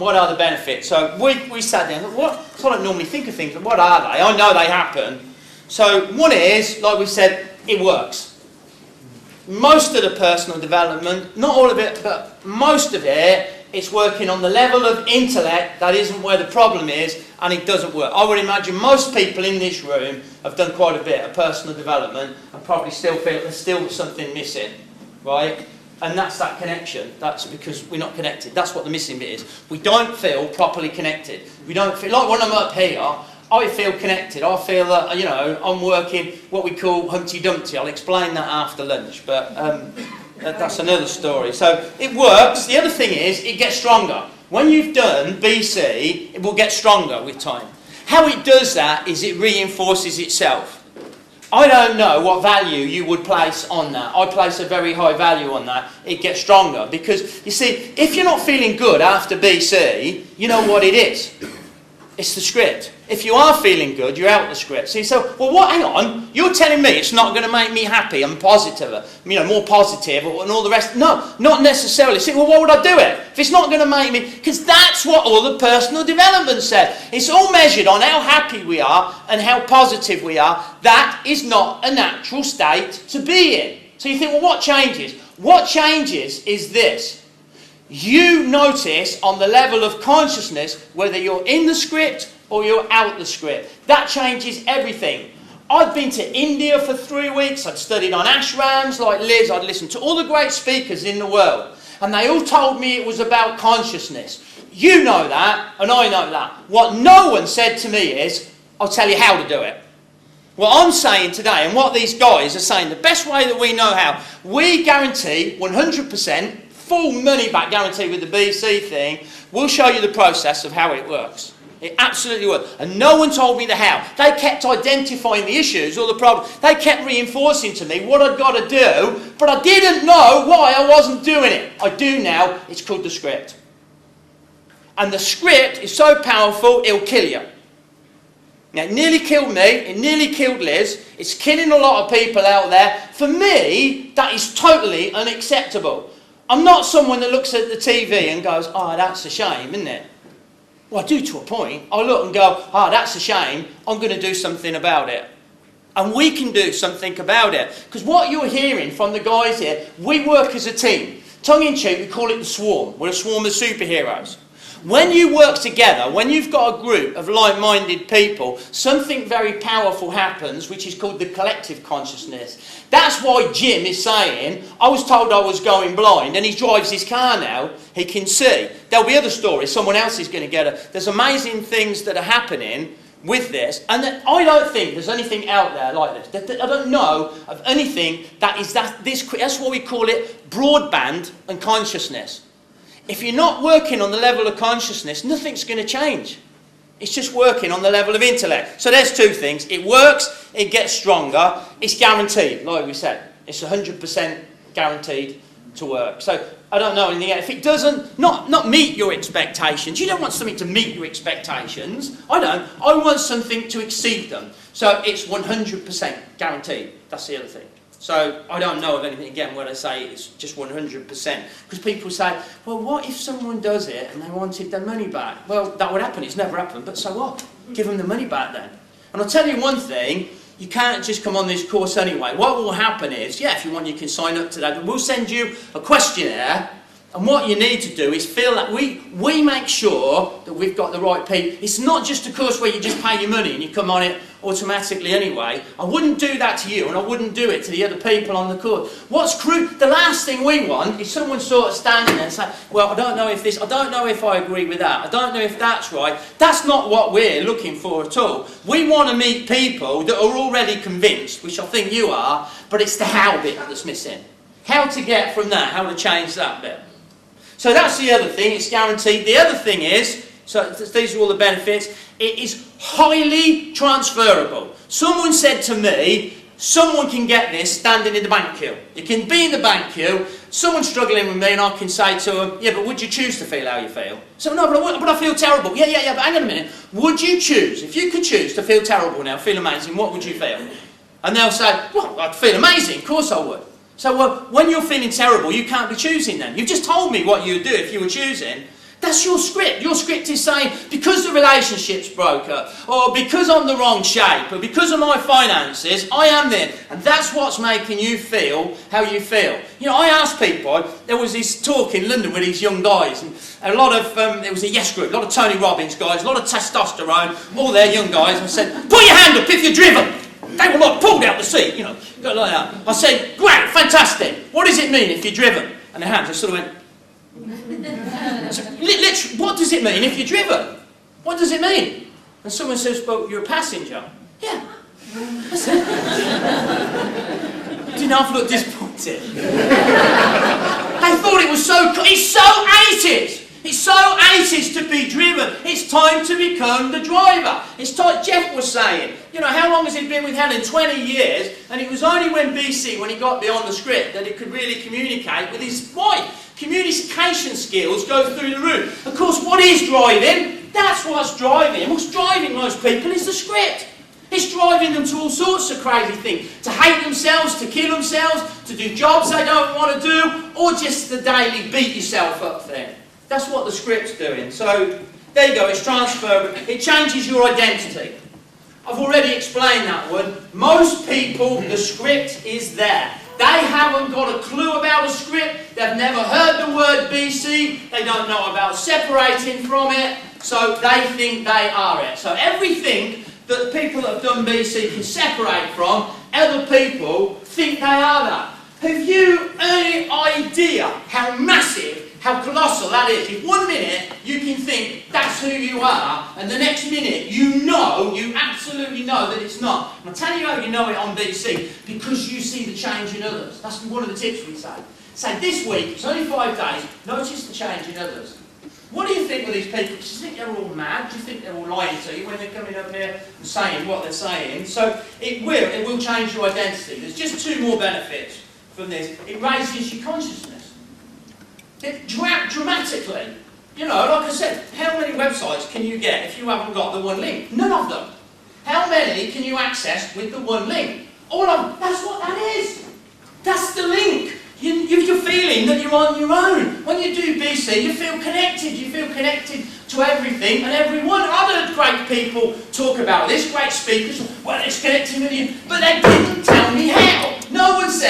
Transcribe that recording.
what are the benefits? So we sat down and thought, so I don't normally think of things, but what are they? I know they happen. So one is, like we said, it works. Most of the personal development, not all of it, but most of it, it's working on the level of intellect. That isn't where the problem is, and it doesn't work. I would imagine most people in this room have done quite a bit of personal development and probably still feel there's still something missing, right? And that's that connection. That's because we're not connected. That's what the missing bit is. We don't feel properly connected. We don't feel, like when I'm up here, I feel connected. I feel that, you know, I'm working what we call Humpty Dumpty. I'll explain that after lunch, but that's another story. So it works. The other thing is, it gets stronger. When you've done BC, it will get stronger with time. How it does that is it reinforces itself. I don't know what value you would place on that. I place a very high value on that. It gets stronger because, you see, if you're not feeling good after BC, you know what it is. It's the script. If you are feeling good, you're out the script. See, so, well, what? Hang on. You're telling me it's not going to make me happy and positive, you know, more positive and all the rest. No, not necessarily. See, well, why would I do it? If it's not going to make me... Because that's what all the personal development said. It's all measured on how happy we are and how positive we are. That is not a natural state to be in. So you think, well, what changes? What changes is this. You notice on the level of consciousness whether you're in the script or you're out the script. That changes everything. I've been to India for 3 weeks. I'd studied on ashrams like Liz. I'd listened to all the great speakers in the world. And they all told me it was about consciousness. You know that, and I know that. What no one said to me is, I'll tell you how to do it. What I'm saying today, and what these guys are saying, the best way that we know how, we guarantee 100%, full money back guarantee with the BC thing, we'll show you the process of how it works. It absolutely works. And no one told me the how. They kept identifying the issues or the problems. They kept reinforcing to me what I'd got to do, but I didn't know why I wasn't doing it. I do now. It's called the script. And the script is so powerful, it'll kill you. Now, it nearly killed me. It nearly killed Liz. It's killing a lot of people out there. For me, that is totally unacceptable. I'm not someone that looks at the TV and goes, oh, that's a shame, isn't it? Well, I do to a point. I look and go, oh, that's a shame. I'm going to do something about it. And we can do something about it. Because what you're hearing from the guys here, we work as a team. Tongue in cheek, we call it the swarm. We're a swarm of superheroes. When you work together, when you've got a group of like-minded people, something very powerful happens, which is called the collective consciousness. That's why Jim is saying, I was told I was going blind, and he drives his car now, he can see. There'll be other stories, someone else is going to get it. There's amazing things that are happening with this, and I don't think there's anything out there like this. I don't know of anything that is that's what we call it, broadband and consciousness. If you're not working on the level of consciousness, nothing's going to change. It's just working on the level of intellect. So there's two things. It works, it gets stronger, it's guaranteed, like we said. It's 100% guaranteed to work. So I don't know anything else. If it doesn't, not meet your expectations, you don't want something to meet your expectations. I don't. I want something to exceed them. So it's 100% guaranteed. That's the other thing. So I don't know of anything, again, when I say it's just 100%. Because people say, well, what if someone does it and they wanted their money back? Well, that would happen. It's never happened. But so what? Give them the money back then. And I'll tell you one thing. You can't just come on this course anyway. What will happen is, yeah, if you want, you can sign up to that. But we'll send you a questionnaire. And what you need to do is feel that we make sure that we've got the right people. It's not just a course where you just pay your money and you come on it automatically anyway. I wouldn't do that to you, and I wouldn't do it to the other people on the course. The last thing we want is someone sort of standing there and saying, well, I don't know if I agree with that. I don't know if that's right. That's not what we're looking for at all. We want to meet people that are already convinced, which I think you are, but it's the how bit that's missing. How to get from that, how to change that bit. So that's the other thing, it's guaranteed. The other thing is, so these are all the benefits, it is highly transferable. Someone said to me, someone can get this standing in the bank queue. You can be in the bank queue, someone's struggling with me and I can say to them, yeah, but would you choose to feel how you feel? So, no, but I feel terrible. Yeah, but hang on a minute. Would you choose, if you could choose to feel terrible now, feel amazing, what would you feel? And they'll say, well, I'd feel amazing, of course I would. So when you're feeling terrible, you can't be choosing then. You've just told me what you would do if you were choosing. That's your script. Your script is saying, because the relationship's broken, or because I'm the wrong shape, or because of my finances, I am there. And that's what's making you feel how you feel. You know, I asked people, there was this talk in London with these young guys, and a lot of, it was a Yes group, a lot of Tony Robbins guys, a lot of testosterone, all their young guys, and I said, put your hand up if you're driven. They were like pulled out the seat, you know, go like that. I said, great, fantastic. What does it mean if you're driven? And their hands just sort of went, so, literally, what does it mean if you're driven? What does it mean? And someone says, well, you're a passenger. Yeah. Didn't half look disappointed. They thought it was so cool. It's so 80s. It's so 80s to be driven. It's time to become the driver. It's like Jeff was saying. You know, how long has he been with Helen? 20 years. And it was only when BC, when he got beyond the script, that he could really communicate with his wife. Communication skills go through the roof. Of course, what is driving? That's what's driving. What's driving most people is the script. It's driving them to all sorts of crazy things. To hate themselves, to kill themselves, to do jobs they don't want to do, or just the daily beat yourself up thing. That's what the script's doing. So, there you go, it's transferable. It changes your identity. I've already explained that one. Most people, the script is there. They haven't got a clue about a script. They've never heard the word BC. They don't know about separating from it. So they think they are it. So everything that people that have done BC can separate from, other people think they are that. Have you any idea how massive, how colossal that is? If 1 minute you can think that's who you are, and the next minute you absolutely know that it's not. And I'll tell you how you know it on BC, because you see the change in others. That's one of the tips we say. Say this week, it's only 5 days, notice the change in others. What do you think with these people? Do you think they're all mad? Do you think they're all lying to you when they're coming up here and saying what they're saying? So it will change your identity. There's just 2 more benefits from this. It raises your consciousness. Dramatically. You know, like I said, how many websites can you get if you haven't got the one link? None of them. How many can you access with the one link? All of them. That's what that is. That's the link. You're feeling that you're on your own. When you do BC, you feel connected. You feel connected to everything and everyone. I've heard great people talk about this, great speakers. Well, it's connecting with you. But they didn't tell me how. No one said.